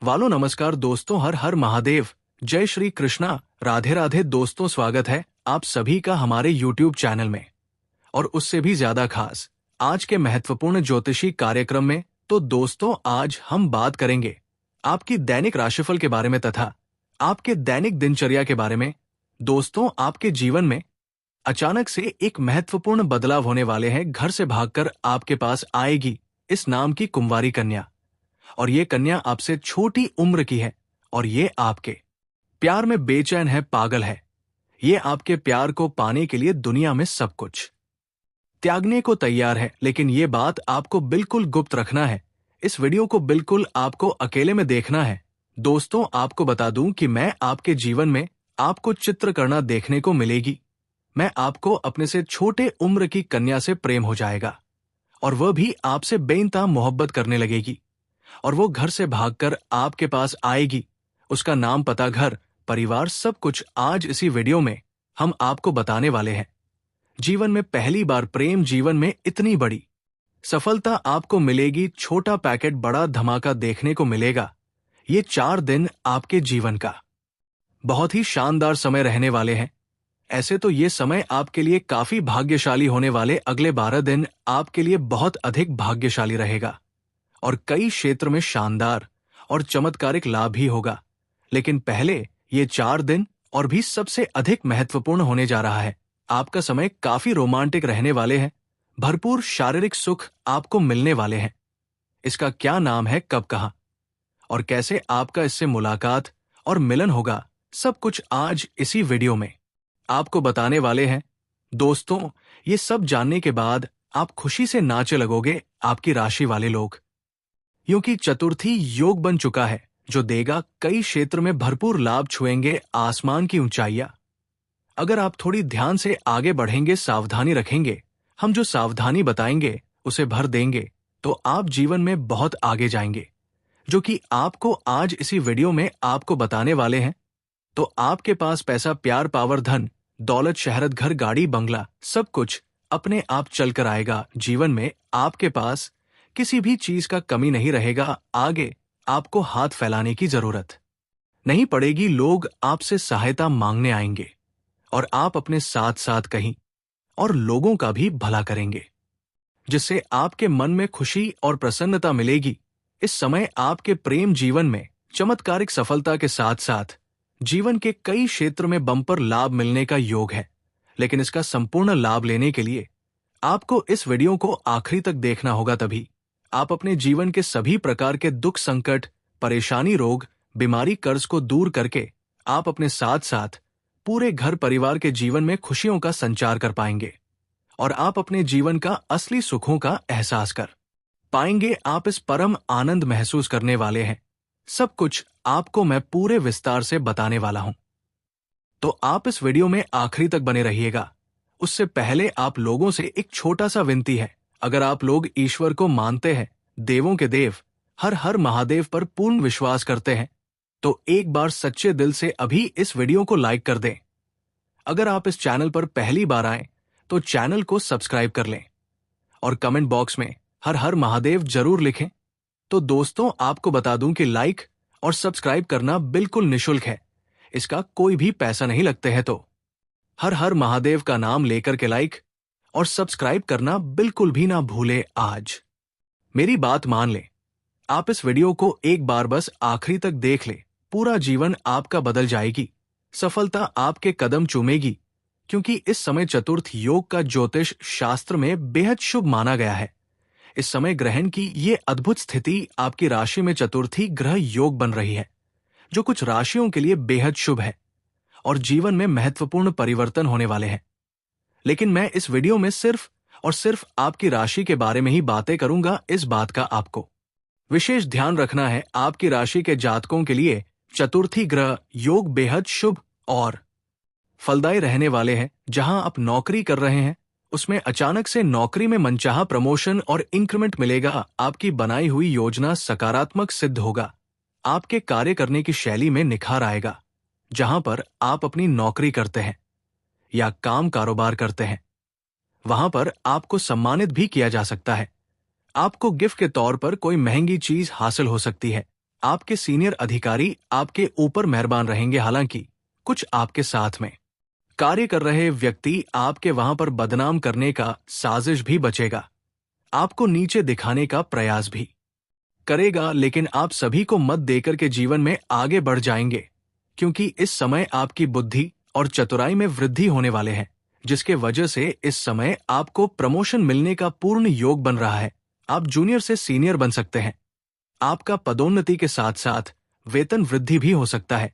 वालो नमस्कार दोस्तों, हर हर महादेव, जय श्री कृष्णा, राधे राधे दोस्तों। स्वागत है आप सभी का हमारे YouTube चैनल में, और उससे भी ज्यादा खास आज के महत्वपूर्ण ज्योतिषी कार्यक्रम में। तो दोस्तों, आज हम बात करेंगे आपकी दैनिक राशिफल के बारे में तथा आपके दैनिक दिनचर्या के बारे में। दोस्तों, आपके जीवन में अचानक से एक महत्वपूर्ण बदलाव होने वाले हैं। घर से भागकर आपके पास आएगी इस नाम की कुंवारी कन्या, और ये कन्या आपसे छोटी उम्र की है, और ये आपके प्यार में बेचैन है, पागल है। ये आपके प्यार को पाने के लिए दुनिया में सब कुछ त्यागने को तैयार है, लेकिन ये बात आपको बिल्कुल गुप्त रखना है। इस वीडियो को बिल्कुल आपको अकेले में देखना है। दोस्तों, आपको बता दूं कि मैं आपके जीवन में आपको चित्र करना देखने को मिलेगी। मैं आपको अपने से छोटे उम्र की कन्या से प्रेम हो जाएगा, और वह भी आपसे बेइंतहा मोहब्बत करने लगेगी, और वो घर से भागकर आपके पास आएगी। उसका नाम, पता, घर, परिवार, सब कुछ आज इसी वीडियो में हम आपको बताने वाले हैं। जीवन में पहली बार प्रेम जीवन में इतनी बड़ी सफलता आपको मिलेगी। छोटा पैकेट बड़ा धमाका देखने को मिलेगा। ये 4 दिन आपके जीवन का बहुत ही शानदार समय रहने वाले हैं। ऐसे तो ये समय आपके लिए काफी भाग्यशाली होने वाले। अगले 12 दिन आपके लिए बहुत अधिक भाग्यशाली रहेगा, और कई क्षेत्र में शानदार और चमत्कारिक लाभ ही होगा। लेकिन पहले ये 4 दिन और भी सबसे अधिक महत्वपूर्ण होने जा रहा है। आपका समय काफी रोमांटिक रहने वाले हैं। भरपूर शारीरिक सुख आपको मिलने वाले हैं। इसका क्या नाम है, कब, कहां और कैसे आपका इससे मुलाकात और मिलन होगा, सब कुछ आज इसी वीडियो में आपको बताने वाले हैं। दोस्तों, ये सब जानने के बाद आप खुशी से नाचने लगोगे। आपकी राशि वाले लोग, क्योंकि चतुर्थी योग बन चुका है, जो देगा कई क्षेत्र में भरपूर लाभ, छुएंगे आसमान की ऊंचाइयां। अगर आप थोड़ी ध्यान से आगे बढ़ेंगे, सावधानी रखेंगे, हम जो सावधानी बताएंगे उसे भर देंगे, तो आप जीवन में बहुत आगे जाएंगे, जो कि आपको आज इसी वीडियो में आपको बताने वाले हैं। तो आपके पास पैसा, प्यार, पावर, धन, दौलत, शहरत, घर, गाड़ी, बंगला, सब कुछ अपने आप चलकर आएगा। जीवन में आपके पास किसी भी चीज का कमी नहीं रहेगा। आगे आपको हाथ फैलाने की जरूरत नहीं पड़ेगी। लोग आपसे सहायता मांगने आएंगे, और आप अपने साथ साथ कहीं और लोगों का भी भला करेंगे, जिससे आपके मन में खुशी और प्रसन्नता मिलेगी। इस समय आपके प्रेम जीवन में चमत्कारिक सफलता के साथ साथ जीवन के कई क्षेत्र में बम्पर लाभ मिलने का योग है। लेकिन इसका संपूर्ण लाभ लेने के लिए आपको इस वीडियो को आखिरी तक देखना होगा। तभी आप अपने जीवन के सभी प्रकार के दुख, संकट, परेशानी, रोग, बीमारी, कर्ज को दूर करके आप अपने साथ साथ पूरे घर परिवार के जीवन में खुशियों का संचार कर पाएंगे, और आप अपने जीवन का असली सुखों का एहसास कर पाएंगे। आप इस परम आनंद महसूस करने वाले हैं। सब कुछ आपको मैं पूरे विस्तार से बताने वाला हूं, तो आप इस वीडियो में आखिरी तक बने रहिएगा। उससे पहले आप लोगों से एक छोटा सा विनती है। अगर आप लोग ईश्वर को मानते हैं, देवों के देव हर हर महादेव पर पूर्ण विश्वास करते हैं, तो एक बार सच्चे दिल से अभी इस वीडियो को लाइक कर दें। अगर आप इस चैनल पर पहली बार आए तो चैनल को सब्सक्राइब कर लें, और कमेंट बॉक्स में हर हर महादेव जरूर लिखें। तो दोस्तों, आपको बता दूं कि लाइक और सब्सक्राइब करना बिल्कुल निःशुल्क है। इसका कोई भी पैसा नहीं लगते हैं। तो हर हर महादेव का नाम लेकर के लाइक और सब्सक्राइब करना बिल्कुल भी ना भूले। आज मेरी बात मान ले, आप इस वीडियो को एक बार बस आखिरी तक देख ले, पूरा जीवन आपका बदल जाएगी। सफलता आपके कदम चूमेगी, क्योंकि इस समय चतुर्थ योग का ज्योतिष शास्त्र में बेहद शुभ माना गया है। इस समय ग्रहण की ये अद्भुत स्थिति आपकी राशि में चतुर्थी ग्रह योग बन रही है, जो कुछ राशियों के लिए बेहद शुभ है, और जीवन में महत्वपूर्ण परिवर्तन होने वाले हैं। लेकिन मैं इस वीडियो में सिर्फ और सिर्फ आपकी राशि के बारे में ही बातें करूंगा। इस बात का आपको विशेष ध्यान रखना है। आपकी राशि के जातकों के लिए चतुर्थी ग्रह योग बेहद शुभ और फलदायी रहने वाले हैं। जहां आप नौकरी कर रहे हैं, उसमें अचानक से नौकरी में मनचाहा प्रमोशन और इंक्रीमेंट मिलेगा। आपकी बनाई हुई योजना सकारात्मक सिद्ध होगा। आपके कार्य करने की शैली में निखार आएगा। जहां पर आप अपनी नौकरी करते हैं या काम कारोबार करते हैं, वहां पर आपको सम्मानित भी किया जा सकता है। आपको गिफ्ट के तौर पर कोई महंगी चीज हासिल हो सकती है। आपके सीनियर अधिकारी आपके ऊपर मेहरबान रहेंगे, हालांकि कुछ आपके साथ में कार्य कर रहे व्यक्ति आपके वहां पर बदनाम करने का साजिश भी बचेगा, आपको नीचे दिखाने का प्रयास भी करेगा, लेकिन आप सभी को मत देकर के जीवन में आगे बढ़ जाएंगे, क्योंकि इस समय आपकी बुद्धि और चतुराई में वृद्धि होने वाले हैं, जिसके वजह से इस समय आपको प्रमोशन मिलने का पूर्ण योग बन रहा है। आप जूनियर से सीनियर बन सकते हैं। आपका पदोन्नति के साथ साथ वेतन वृद्धि भी हो सकता है।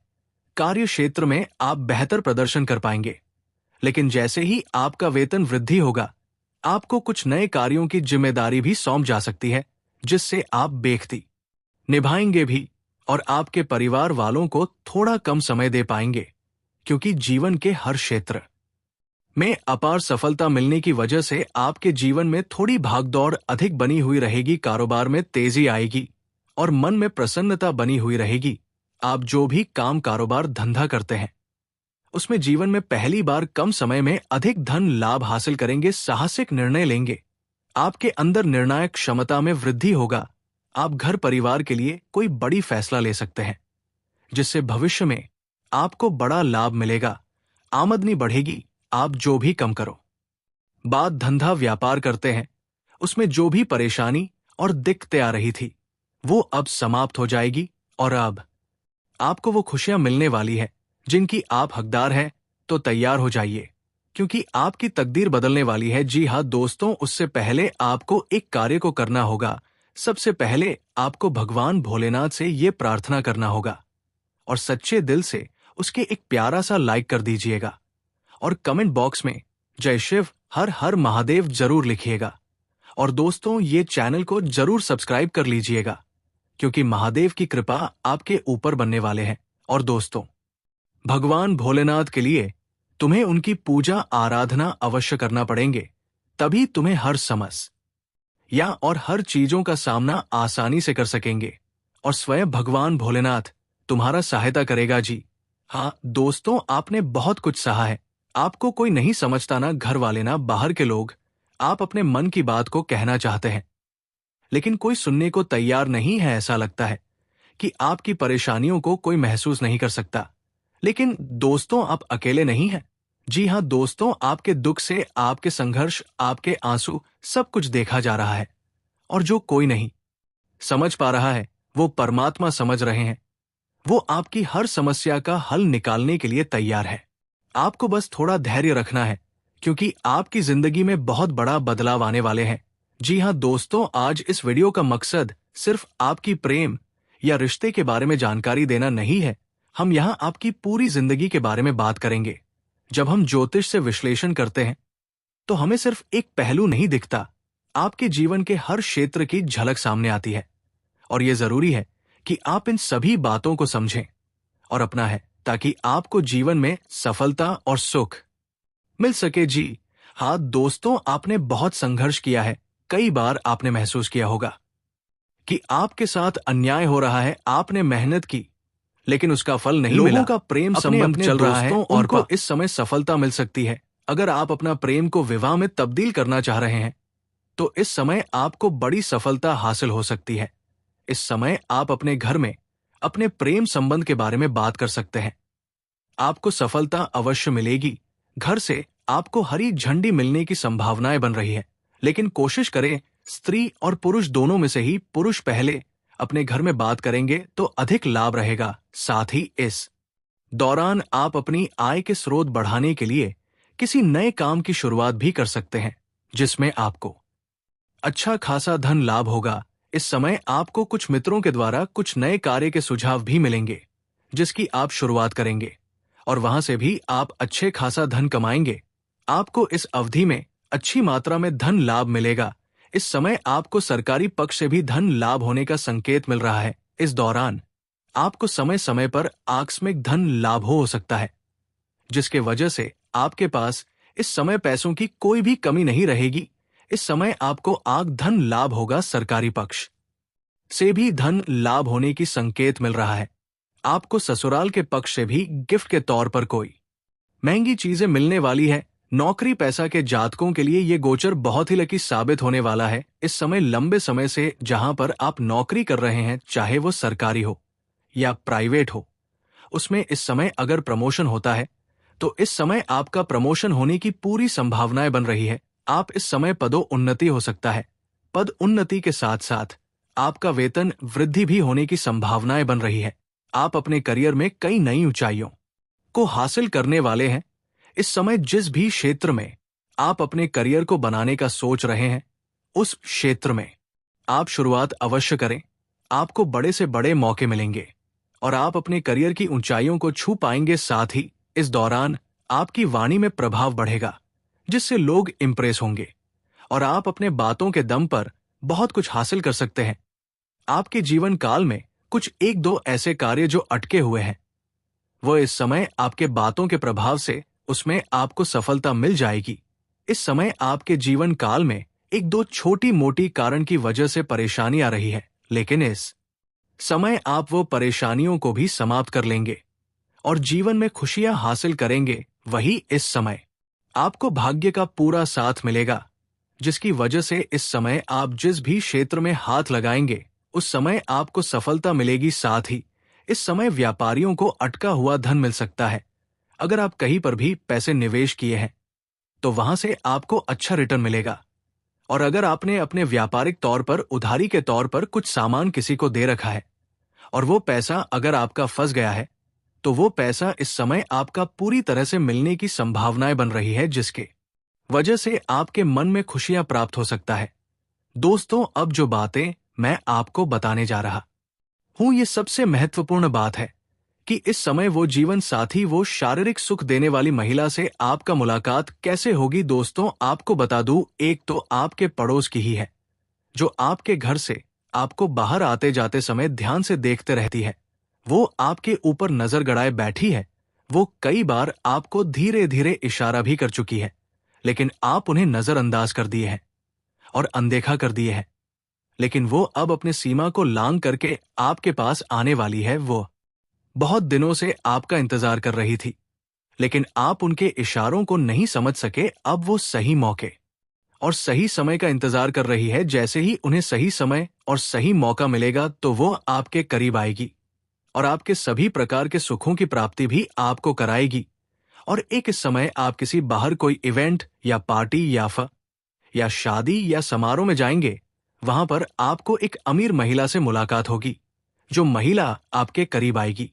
कार्य क्षेत्र में आप बेहतर प्रदर्शन कर पाएंगे, लेकिन जैसे ही आपका वेतन वृद्धि होगा, आपको कुछ नए कार्यों की जिम्मेदारी भी सौंप जा सकती है, जिससे आप बेख्ती निभाएंगे भी और आपके परिवार वालों को थोड़ा कम समय दे पाएंगे, क्योंकि जीवन के हर क्षेत्र में अपार सफलता मिलने की वजह से आपके जीवन में थोड़ी भागदौड़ अधिक बनी हुई रहेगी। कारोबार में तेजी आएगी और मन में प्रसन्नता बनी हुई रहेगी। आप जो भी काम कारोबार धंधा करते हैं, उसमें जीवन में पहली बार कम समय में अधिक धन लाभ हासिल करेंगे। साहसिक निर्णय लेंगे। आपके अंदर निर्णायक क्षमता में वृद्धि होगा। आप घर परिवार के लिए कोई बड़ी फैसला ले सकते हैं, जिससे भविष्य में आपको बड़ा लाभ मिलेगा। आमदनी बढ़ेगी। आप जो भी कम करो बात धंधा व्यापार करते हैं, उसमें जो भी परेशानी और दिक्कतें आ रही थी, वो अब समाप्त हो जाएगी और अब आपको वो खुशियां मिलने वाली है जिनकी आप हकदार हैं। तो तैयार हो जाइए, क्योंकि आपकी तकदीर बदलने वाली है। जी हाँ दोस्तों, उससे पहले आपको एक कार्य को करना होगा। सबसे पहले आपको भगवान भोलेनाथ से ये प्रार्थना करना होगा और सच्चे दिल से उसके एक प्यारा सा लाइक कर दीजिएगा और कमेंट बॉक्स में जय शिव हर हर महादेव जरूर लिखिएगा। और दोस्तों, ये चैनल को जरूर सब्सक्राइब कर लीजिएगा, क्योंकि महादेव की कृपा आपके ऊपर बनने वाले हैं। और दोस्तों, भगवान भोलेनाथ के लिए तुम्हें उनकी पूजा आराधना अवश्य करना पड़ेंगे, तभी तुम्हें हर समस्या और हर चीजों का सामना आसानी से कर सकेंगे और स्वयं भगवान भोलेनाथ तुम्हारा सहायता करेगा। जी हाँ दोस्तों, आपने बहुत कुछ सहा है। आपको कोई नहीं समझता, ना घर वाले ना बाहर के लोग। आप अपने मन की बात को कहना चाहते हैं, लेकिन कोई सुनने को तैयार नहीं है। ऐसा लगता है कि आपकी परेशानियों को कोई महसूस नहीं कर सकता। लेकिन दोस्तों, आप अकेले नहीं हैं। जी हाँ दोस्तों, आपके दुख से, आपके संघर्ष, आपके आंसू, सब कुछ देखा जा रहा है। और जो कोई नहीं समझ पा रहा है, वो परमात्मा समझ रहे हैं। वो आपकी हर समस्या का हल निकालने के लिए तैयार है। आपको बस थोड़ा धैर्य रखना है, क्योंकि आपकी जिंदगी में बहुत बड़ा बदलाव आने वाले हैं। जी हाँ दोस्तों, आज इस वीडियो का मकसद सिर्फ आपकी प्रेम या रिश्ते के बारे में जानकारी देना नहीं है। हम यहाँ आपकी पूरी जिंदगी के बारे में बात करेंगे। जब हम ज्योतिष से विश्लेषण करते हैं, तो हमें सिर्फ एक पहलू नहीं दिखता, आपके जीवन के हर क्षेत्र की झलक सामने आती है। और ये जरूरी है कि आप इन सभी बातों को समझें और अपना है, ताकि आपको जीवन में सफलता और सुख मिल सके। जी हाँ दोस्तों, आपने बहुत संघर्ष किया है। कई बार आपने महसूस किया होगा कि आपके साथ अन्याय हो रहा है। आपने मेहनत की, लेकिन उसका फल नहीं मिला। लोगों का प्रेम संबंध चल रहा है, और उनको इस समय सफलता मिल सकती है। अगर आप अपना प्रेम को विवाह में तब्दील करना चाह रहे हैं, तो इस समय आपको बड़ी सफलता हासिल हो सकती है। इस समय आप अपने घर में अपने प्रेम संबंध के बारे में बात कर सकते हैं। आपको सफलता अवश्य मिलेगी। घर से आपको हरी झंडी मिलने की संभावनाएं बन रही है, लेकिन कोशिश करें स्त्री और पुरुष दोनों में से ही पुरुष पहले अपने घर में बात करेंगे तो अधिक लाभ रहेगा। साथ ही इस दौरान आप अपनी आय के स्रोत बढ़ाने के लिए किसी नए काम की शुरुआत भी कर सकते हैं, जिसमें आपको अच्छा खासा धन लाभ होगा। इस समय आपको कुछ मित्रों के द्वारा कुछ नए कार्य के सुझाव भी मिलेंगे, जिसकी आप शुरुआत करेंगे और वहां से भी आप अच्छे खासा धन कमाएंगे। आपको इस अवधि में अच्छी मात्रा में धन लाभ मिलेगा। इस समय आपको सरकारी पक्ष से भी धन लाभ होने का संकेत मिल रहा है। इस दौरान आपको समय समय पर आकस्मिक धन लाभ हो सकता है, जिसके वजह से आपके पास इस समय पैसों की कोई भी कमी नहीं रहेगी। इस समय आपको आग धन लाभ होगा। सरकारी पक्ष से भी धन लाभ होने की संकेत मिल रहा है। आपको ससुराल के पक्ष से भी गिफ्ट के तौर पर कोई महंगी चीजें मिलने वाली है, नौकरी पैसा के जातकों के लिए ये गोचर बहुत ही लकी साबित होने वाला है। इस समय लंबे समय से जहां पर आप नौकरी कर रहे हैं, चाहे वो सरकारी हो या प्राइवेट हो, उसमें इस समय अगर प्रमोशन होता है तो इस समय आपका प्रमोशन होने की पूरी संभावनाएं बन रही है। आप इस समय पदोन्नति हो सकता है। पद उन्नति के साथ साथ आपका वेतन वृद्धि भी होने की संभावनाएं बन रही है। आप अपने करियर में कई नई ऊंचाइयों को हासिल करने वाले हैं। इस समय जिस भी क्षेत्र में आप अपने करियर को बनाने का सोच रहे हैं, उस क्षेत्र में आप शुरुआत अवश्य करें। आपको बड़े से बड़े मौके मिलेंगे और आप अपने करियर की ऊंचाइयों को छू पाएंगे। साथ ही इस दौरान आपकी वाणी में प्रभाव बढ़ेगा, जिससे लोग इंप्रेस होंगे और आप अपने बातों के दम पर बहुत कुछ हासिल कर सकते हैं। आपके जीवन काल में कुछ एक दो ऐसे कार्य जो अटके हुए हैं, वो इस समय आपके बातों के प्रभाव से उसमें आपको सफलता मिल जाएगी। इस समय आपके जीवन काल में एक दो छोटी मोटी कारण की वजह से परेशानी आ रही है, लेकिन इस समय आप वो परेशानियों को भी समाप्त कर लेंगे और जीवन में खुशियां हासिल करेंगे। वही इस समय आपको भाग्य का पूरा साथ मिलेगा, जिसकी वजह से इस समय आप जिस भी क्षेत्र में हाथ लगाएंगे, उस समय आपको सफलता मिलेगी। साथ ही इस समय व्यापारियों को अटका हुआ धन मिल सकता है। अगर आप कहीं पर भी पैसे निवेश किए हैं तो वहां से आपको अच्छा रिटर्न मिलेगा। और अगर आपने अपने व्यापारिक तौर पर उधारी के तौर पर कुछ सामान किसी को दे रखा है और वो पैसा अगर आपका फंस गया है, तो वो पैसा इस समय आपका पूरी तरह से मिलने की संभावनाएं बन रही है, जिसके वजह से आपके मन में खुशियां प्राप्त हो सकता है। दोस्तों, अब जो बातें मैं आपको बताने जा रहा हूं, ये सबसे महत्वपूर्ण बात है कि इस समय वो जीवन साथी, वो शारीरिक सुख देने वाली महिला से आपका मुलाकात कैसे होगी। दोस्तों, आपको बता दूं, एक तो आपके पड़ोस की ही है, जो आपके घर से आपको बाहर आते जाते समय ध्यान से देखते रहती है। वो आपके ऊपर नजर गड़ाए बैठी है। वो कई बार आपको धीरे धीरे इशारा भी कर चुकी है, लेकिन आप उन्हें नजरअंदाज कर दिए हैं और अनदेखा कर दिए हैं। लेकिन वो अब अपने सीमा को लांघ करके आपके पास आने वाली है। वो बहुत दिनों से आपका इंतजार कर रही थी, लेकिन आप उनके इशारों को नहीं समझ सके। अब वो सही मौके और सही समय का इंतजार कर रही है। जैसे ही उन्हें सही समय और सही मौका मिलेगा, तो वो आपके करीब आएगी और आपके सभी प्रकार के सुखों की प्राप्ति भी आपको कराएगी। और एक इस समय आप किसी बाहर कोई इवेंट या पार्टी या शादी या समारोह में जाएंगे। वहां पर आपको एक अमीर महिला से मुलाकात होगी, जो महिला आपके करीब आएगी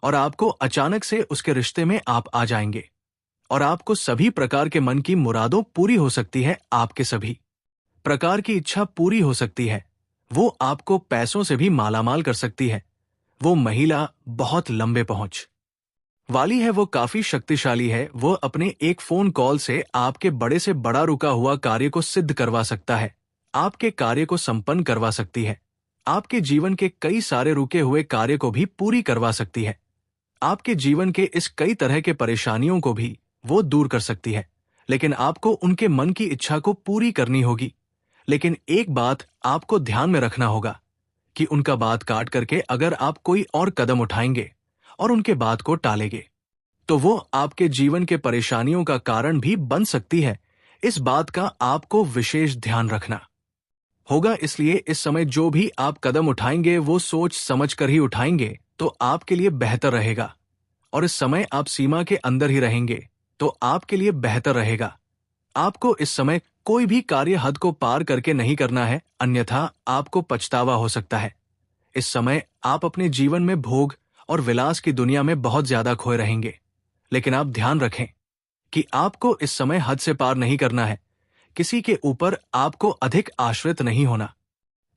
और आपको अचानक से उसके रिश्ते में आप आ जाएंगे और आपको सभी प्रकार के मन की मुरादों पूरी हो सकती है। आपके सभी प्रकार की इच्छा पूरी हो सकती है। वो आपको पैसों से भी मालामाल कर सकती है। वो महिला बहुत लंबे पहुंच वाली है। वो काफी शक्तिशाली है। वो अपने एक फोन कॉल से आपके बड़े से बड़ा रुका हुआ कार्य को सिद्ध करवा सकता है, आपके कार्य को संपन्न करवा सकती है। आपके जीवन के कई सारे रुके हुए कार्य को भी पूरी करवा सकती है। आपके जीवन के इस कई तरह के परेशानियों को भी वो दूर कर सकती है, लेकिन आपको उनके मन की इच्छा को पूरी करनी होगी। लेकिन एक बात आपको ध्यान में रखना होगा कि उनका बात काट करके अगर आप कोई और कदम उठाएंगे और उनके बात को टालेंगे, तो वो आपके जीवन के परेशानियों का कारण भी बन सकती है। इस बात का आपको विशेष ध्यान रखना होगा। इसलिए इस समय जो भी आप कदम उठाएंगे, वो सोच समझ कर ही उठाएंगे, तो आपके लिए बेहतर रहेगा। और इस समय आप सीमा के अंदर ही रहेंगे, तो आपके लिए बेहतर रहेगा। आपको इस समय कोई भी कार्य हद को पार करके नहीं करना है, अन्यथा आपको पछतावा हो सकता है। इस समय आप अपने जीवन में भोग और विलास की दुनिया में बहुत ज्यादा खोए रहेंगे, लेकिन आप ध्यान रखें कि आपको इस समय हद से पार नहीं करना है। किसी के ऊपर आपको अधिक आश्रित नहीं होना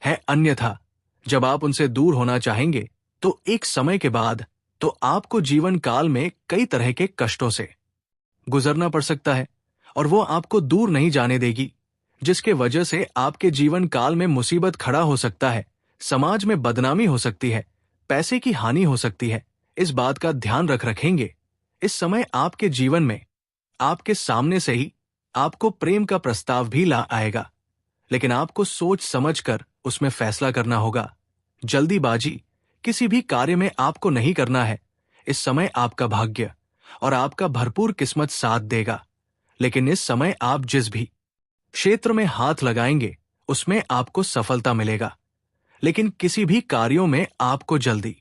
है, अन्यथा जब आप उनसे दूर होना चाहेंगे, तो एक समय के बाद तो आपको जीवन काल में कई तरह के कष्टों से गुजरना पड़ सकता है और वो आपको दूर नहीं जाने देगी, जिसके वजह से आपके जीवन काल में मुसीबत खड़ा हो सकता है, समाज में बदनामी हो सकती है, पैसे की हानि हो सकती है। इस बात का ध्यान रखेंगे। इस समय आपके जीवन में आपके सामने से ही आपको प्रेम का प्रस्ताव भी ला आएगा, लेकिन आपको सोच समझकर उसमें फैसला करना होगा। जल्दीबाजी किसी भी कार्य में आपको नहीं करना है। इस समय आपका भाग्य और आपका भरपूर किस्मत साथ देगा, लेकिन इस समय आप जिस भी क्षेत्र में हाथ लगाएंगे उसमें आपको सफलता मिलेगा। लेकिन किसी भी कार्यों में आपको जल्दी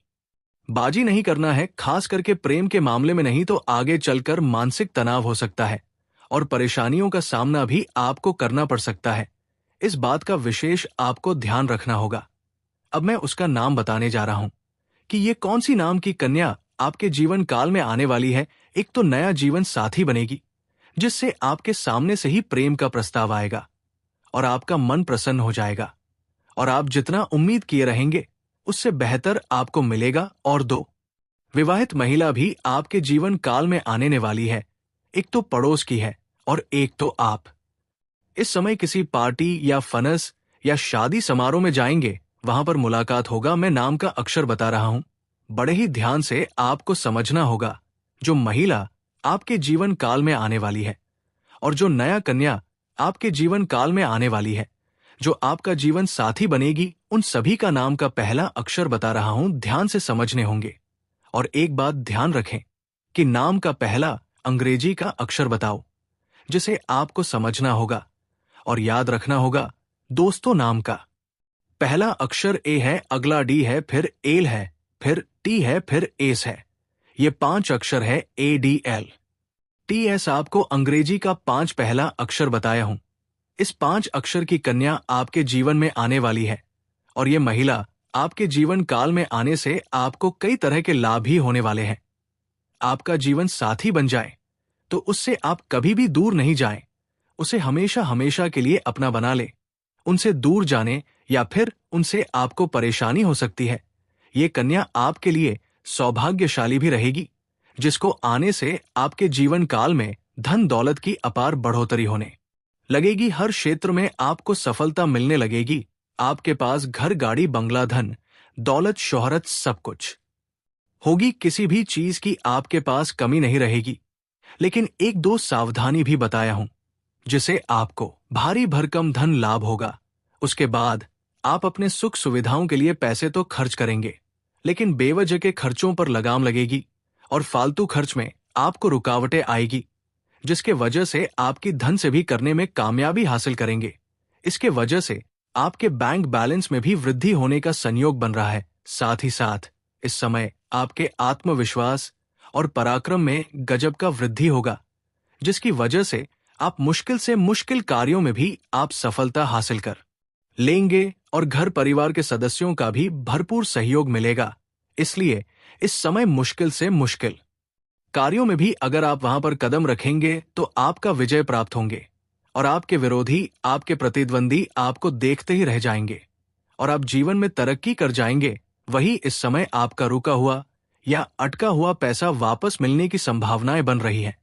बाजी नहीं करना है, खास करके प्रेम के मामले में, नहीं तो आगे चलकर मानसिक तनाव हो सकता है और परेशानियों का सामना भी आपको करना पड़ सकता है। इस बात का विशेष आपको ध्यान रखना होगा। अब मैं उसका नाम बताने जा रहा हूं कि ये कौन सी नाम की कन्या आपके जीवन काल में आने वाली है। एक तो नया जीवन साथी बनेगी जिससे आपके सामने से ही प्रेम का प्रस्ताव आएगा और आपका मन प्रसन्न हो जाएगा और आप जितना उम्मीद किए रहेंगे उससे बेहतर आपको मिलेगा। और दो विवाहित महिला भी आपके जीवन काल में आने वाली है। एक तो पड़ोस की है और एक तो आप इस समय किसी पार्टी या फनस या शादी समारोह में जाएंगे, वहां पर मुलाकात होगा। मैं नाम का अक्षर बता रहा हूं, बड़े ही ध्यान से आपको समझना होगा। जो महिला आपके जीवन काल में आने वाली है और जो नया कन्या आपके जीवन काल में आने वाली है, जो आपका जीवन साथी बनेगी, उन सभी का नाम का पहला अक्षर बता रहा हूं, ध्यान से समझने होंगे। और एक बात ध्यान रखें कि नाम का पहला अंग्रेजी का अक्षर बताओ जिसे आपको समझना होगा और याद रखना होगा। दोस्तों, नाम का पहला अक्षर ए है, अगला डी है, फिर एल है, फिर टी है, फिर एस है। ये 5 अक्षर है ADL TS। आपको अंग्रेजी का 5 पहला अक्षर बताया हूं। इस 5 अक्षर की कन्या आपके जीवन में आने वाली है और ये महिला आपके जीवन काल में आने से आपको कई तरह के लाभ ही होने वाले हैं। आपका जीवन साथी बन जाए तो उससे आप कभी भी दूर नहीं जाएं, उसे हमेशा हमेशा के लिए अपना बना ले। उनसे दूर जाने या फिर उनसे आपको परेशानी हो सकती है। ये कन्या आपके लिए सौभाग्यशाली भी रहेगी, जिसको आने से आपके जीवन काल में धन दौलत की अपार बढ़ोतरी होने लगेगी। हर क्षेत्र में आपको सफलता मिलने लगेगी। आपके पास घर, गाड़ी, बंगला, धन दौलत, शोहरत सब कुछ होगी। किसी भी चीज की आपके पास कमी नहीं रहेगी। लेकिन एक दो सावधानी भी बताया हूं जिसे आपको भारी भरकम धन लाभ होगा। उसके बाद आप अपने सुख सुविधाओं के लिए पैसे तो खर्च करेंगे, लेकिन बेवजह के खर्चों पर लगाम लगेगी और फालतू खर्च में आपको रुकावटें आएगी, जिसके वजह से आपकी धन से भी करने में कामयाबी हासिल करेंगे। इसके वजह से आपके बैंक बैलेंस में भी वृद्धि होने का संयोग बन रहा है। साथ ही साथ इस समय आपके आत्मविश्वास और पराक्रम में गजब का वृद्धि होगा, जिसकी वजह से आप मुश्किल से मुश्किल कार्यों में भी आप सफलता हासिल कर लेंगे और घर परिवार के सदस्यों का भी भरपूर सहयोग मिलेगा। इसलिए इस समय मुश्किल से मुश्किल कार्यों में भी अगर आप वहां पर कदम रखेंगे तो आपका विजय प्राप्त होंगे और आपके विरोधी, आपके प्रतिद्वंदी आपको देखते ही रह जाएंगे और आप जीवन में तरक्की कर जाएंगे। वही इस समय आपका रुका हुआ या अटका हुआ पैसा वापस मिलने की संभावनाएं बन रही हैं।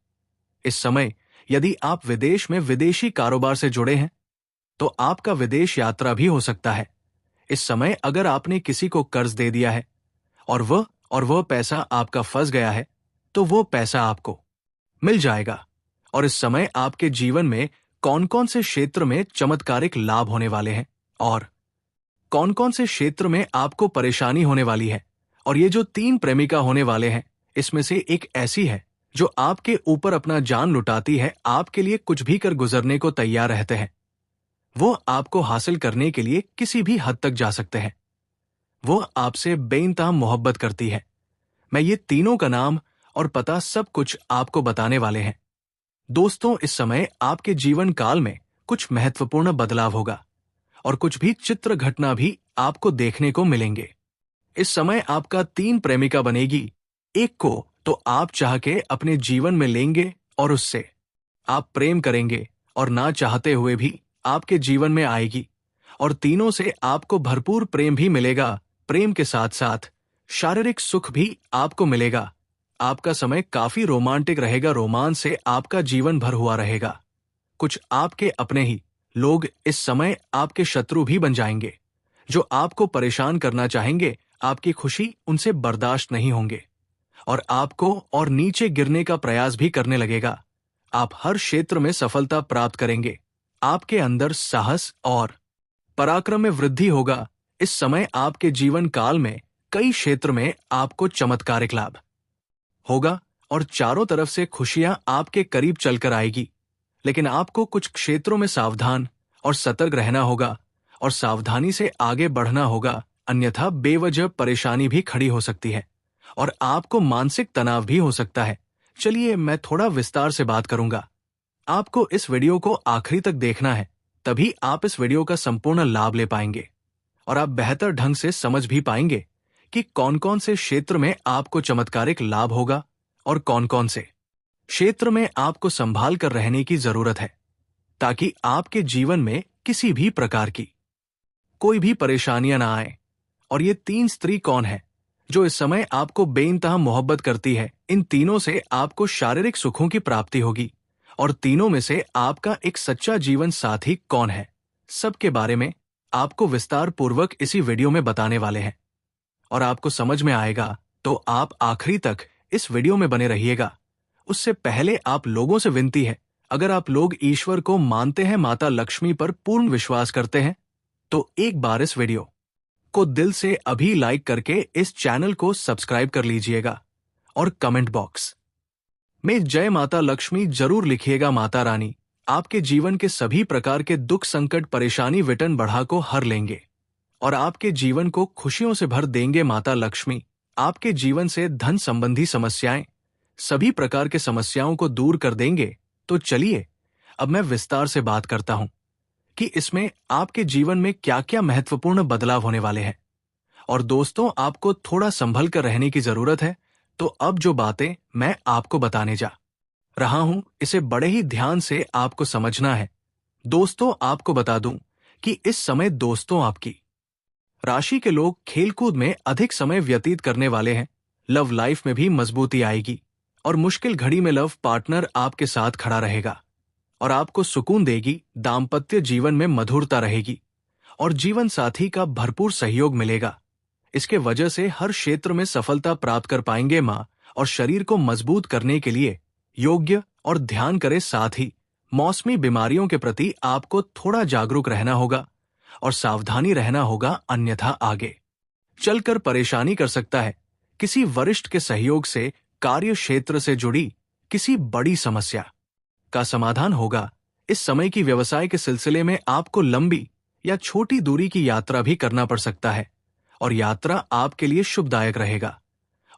इस समय यदि आप विदेश में विदेशी कारोबार से जुड़े हैं तो आपका विदेश यात्रा भी हो सकता है। इस समय अगर आपने किसी को कर्ज दे दिया है और वह पैसा आपका फंस गया है तो वो पैसा आपको मिल जाएगा। और इस समय आपके जीवन में कौन कौन से क्षेत्र में चमत्कारिक लाभ होने वाले हैं और कौन कौन से क्षेत्र में आपको परेशानी होने वाली है। और ये जो 3 प्रेमिका होने वाले हैं, इसमें से एक ऐसी है जो आपके ऊपर अपना जान लुटाती है, आपके लिए कुछ भी कर गुजरने को तैयार रहते हैं। वो आपको हासिल करने के लिए किसी भी हद तक जा सकते हैं। वो आपसे बेइंतहा मोहब्बत करती है। मैं ये तीनों का नाम और पता सब कुछ आपको बताने वाले हैं। दोस्तों, इस समय आपके जीवन काल में कुछ महत्वपूर्ण बदलाव होगा और कुछ भी चित्र घटना भी आपको देखने को मिलेंगे। इस समय आपका 3 प्रेमिका बनेगी। एक को तो आप चाह के अपने जीवन में लेंगे और उससे आप प्रेम करेंगे और ना चाहते हुए भी आपके जीवन में आएगी और तीनों से आपको भरपूर प्रेम भी मिलेगा। प्रेम के साथ साथ शारीरिक सुख भी आपको मिलेगा। आपका समय काफी रोमांटिक रहेगा। रोमांच से आपका जीवन भर हुआ रहेगा। कुछ आपके अपने ही लोग इस समय आपके शत्रु भी बन जाएंगे, जो आपको परेशान करना चाहेंगे। आपकी खुशी उनसे बर्दाश्त नहीं होंगे और आपको और नीचे गिरने का प्रयास भी करने लगेगा। आप हर क्षेत्र में सफलता प्राप्त करेंगे। आपके अंदर साहस और पराक्रम में वृद्धि होगा। इस समय आपके जीवन काल में कई क्षेत्र में आपको चमत्कारिक लाभ होगा और चारों तरफ से खुशियां आपके करीब चलकर आएगी। लेकिन आपको कुछ क्षेत्रों में सावधान और सतर्क रहना होगा और सावधानी से आगे बढ़ना होगा, अन्यथा बेवजह परेशानी भी खड़ी हो सकती है और आपको मानसिक तनाव भी हो सकता है। चलिए मैं थोड़ा विस्तार से बात करूंगा। आपको इस वीडियो को आखिरी तक देखना है, तभी आप इस वीडियो का संपूर्ण लाभ ले पाएंगे और आप बेहतर ढंग से समझ भी पाएंगे कि कौन कौन से क्षेत्र में आपको चमत्कारिक लाभ होगा और कौन कौन से क्षेत्र में आपको संभाल कर रहने की जरूरत है, ताकि आपके जीवन में किसी भी प्रकार की कोई भी परेशानियां ना आए। और ये 3 स्त्री कौन है जो इस समय आपको बेइंतहा मोहब्बत करती है? इन तीनों से आपको शारीरिक सुखों की प्राप्ति होगी और तीनों में से आपका एक सच्चा जीवन साथी कौन है, सबके बारे में आपको विस्तार पूर्वक इसी वीडियो में बताने वाले हैं और आपको समझ में आएगा तो आप आखिरी तक इस वीडियो में बने रहिएगा। उससे पहले आप लोगों से विनती है, अगर आप लोग ईश्वर को मानते हैं, माता लक्ष्मी पर पूर्ण विश्वास करते हैं, तो एक बार इस वीडियो को दिल से अभी लाइक करके इस चैनल को सब्सक्राइब कर लीजिएगा और कमेंट बॉक्स में जय माता लक्ष्मी जरूर लिखिएगा। माता रानी आपके जीवन के सभी प्रकार के दुख, संकट, परेशानी, विघ्न बढ़ा को हर लेंगे और आपके जीवन को खुशियों से भर देंगे। माता लक्ष्मी आपके जीवन से धन संबंधी समस्याएं, सभी प्रकार के समस्याओं को दूर कर देंगे। तो चलिए अब मैं विस्तार से बात करता हूं कि इसमें आपके जीवन में क्या क्या महत्वपूर्ण बदलाव होने वाले हैं। और दोस्तों, आपको थोड़ा संभल कर रहने की जरूरत है, तो अब जो बातें मैं आपको बताने जा रहा हूं, इसे बड़े ही ध्यान से आपको समझना है। दोस्तों, आपको बता दूं कि इस समय दोस्तों आपकी राशि के लोग खेलकूद में अधिक समय व्यतीत करने वाले हैं। लव लाइफ में भी मजबूती आएगी और मुश्किल घड़ी में लव पार्टनर आपके साथ खड़ा रहेगा और आपको सुकून देगी। दाम्पत्य जीवन में मधुरता रहेगी और जीवन साथी का भरपूर सहयोग मिलेगा। इसके वजह से हर क्षेत्र में सफलता प्राप्त कर पाएंगे। मां और शरीर को मजबूत करने के लिए योग्य और ध्यान करें। साथ ही मौसमी बीमारियों के प्रति आपको थोड़ा जागरूक रहना होगा और सावधानी रहना होगा, अन्यथा आगे चलकर परेशानी कर सकता है। किसी वरिष्ठ के सहयोग से कार्य क्षेत्र से जुड़ी किसी बड़ी समस्या का समाधान होगा। इस समय की व्यवसाय के सिलसिले में आपको लंबी या छोटी दूरी की यात्रा भी करना पड़ सकता है और यात्रा आपके लिए शुभदायक रहेगा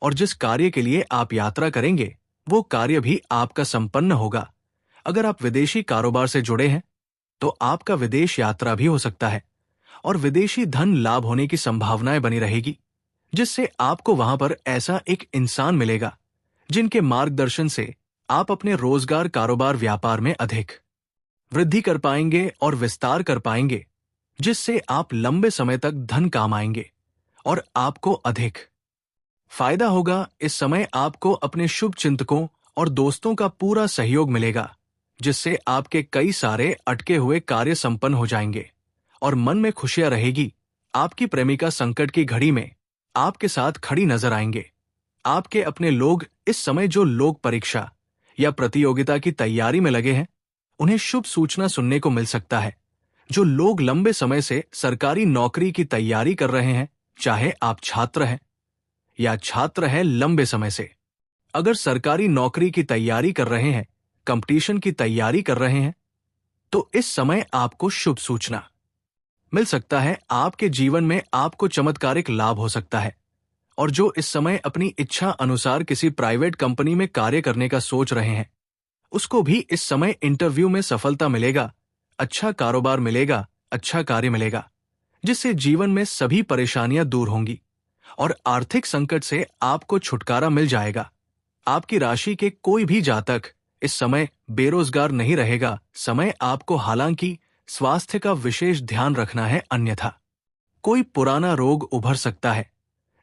और जिस कार्य के लिए आप यात्रा करेंगे वो कार्य भी आपका संपन्न होगा। अगर आप विदेशी कारोबार से जुड़े हैं तो आपका विदेश यात्रा भी हो सकता है और विदेशी धन लाभ होने की संभावनाएं बनी रहेगी, जिससे आपको वहां पर ऐसा एक इंसान मिलेगा जिनके मार्गदर्शन से आप अपने रोजगार, कारोबार, व्यापार में अधिक वृद्धि कर पाएंगे और विस्तार कर पाएंगे, जिससे आप लंबे समय तक धन कमाएंगे और आपको अधिक फायदा होगा। इस समय आपको अपने शुभ चिंतकों और दोस्तों का पूरा सहयोग मिलेगा, जिससे आपके कई सारे अटके हुए कार्य संपन्न हो जाएंगे और मन में खुशियां रहेगी। आपकी प्रेमिका संकट की घड़ी में आपके साथ खड़ी नजर आएंगे। आपके अपने लोग इस समय जो लोग परीक्षा या प्रतियोगिता की तैयारी में लगे हैं, उन्हें शुभ सूचना सुनने को मिल सकता है। जो लोग लंबे समय से सरकारी नौकरी की तैयारी कर रहे हैं, चाहे आप छात्र हैं या छात्र हैं लंबे समय से, अगर सरकारी नौकरी की तैयारी कर रहे हैं, कंपटीशन की तैयारी कर रहे हैं, तो इस समय आपको शुभ सूचना मिल सकता है। आपके जीवन में आपको चमत्कारिक लाभ हो सकता है। और जो इस समय अपनी इच्छा अनुसार किसी प्राइवेट कंपनी में कार्य करने का सोच रहे हैं, उसको भी इस समय इंटरव्यू में सफलता मिलेगा, अच्छा कारोबार मिलेगा, अच्छा कार्य मिलेगा, जिससे जीवन में सभी परेशानियां दूर होंगी और आर्थिक संकट से आपको छुटकारा मिल जाएगा। आपकी राशि के कोई भी जातक इस समय बेरोजगार नहीं रहेगा। समय आपको हालांकि स्वास्थ्य का विशेष ध्यान रखना है, अन्यथा कोई पुराना रोग उभर सकता है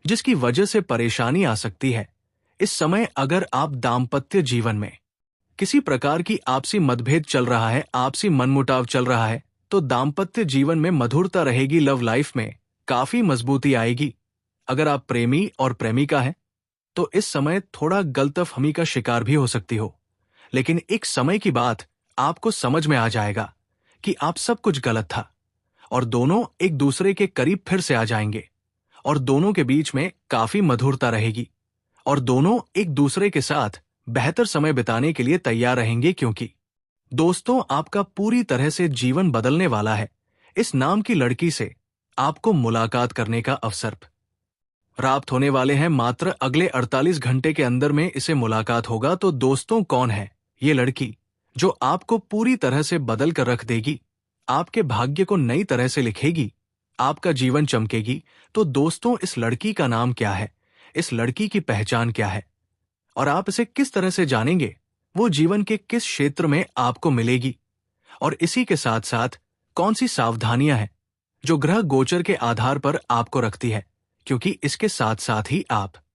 जिसकी वजह से परेशानी आ सकती है। इस समय अगर आप दाम्पत्य जीवन में किसी प्रकार की आपसी मतभेद चल रहा है, आपसी मनमुटाव चल रहा है, तो दाम्पत्य जीवन में मधुरता रहेगी। लव लाइफ में काफी मजबूती आएगी। अगर आप प्रेमी और प्रेमिका हैं तो इस समय थोड़ा गलतफहमी का शिकार भी हो सकती हो, लेकिन एक समय की बात आपको समझ में आ जाएगा कि आप सब कुछ गलत था और दोनों एक दूसरे के करीब फिर से आ जाएंगे और दोनों के बीच में काफी मधुरता रहेगी और दोनों एक दूसरे के साथ बेहतर समय बिताने के लिए तैयार रहेंगे, क्योंकि दोस्तों, आपका पूरी तरह से जीवन बदलने वाला है। इस नाम की लड़की से आपको मुलाकात करने का अवसर प्राप्त होने वाले हैं। मात्र अगले 48 घंटे के अंदर में इसे मुलाकात होगा। तो दोस्तों, कौन है ये लड़की जो आपको पूरी तरह से बदल कर रख देगी, आपके भाग्य को नई तरह से लिखेगी, आपका जीवन चमकेगी? तो दोस्तों, इस लड़की का नाम क्या है, इस लड़की की पहचान क्या है, और आप इसे किस तरह से जानेंगे? वो जीवन के किस क्षेत्र में आपको मिलेगी, और इसी के साथ साथ कौन सी सावधानियां हैं जो ग्रह गोचर के आधार पर आपको रखती है, क्योंकि इसके साथ साथ ही आप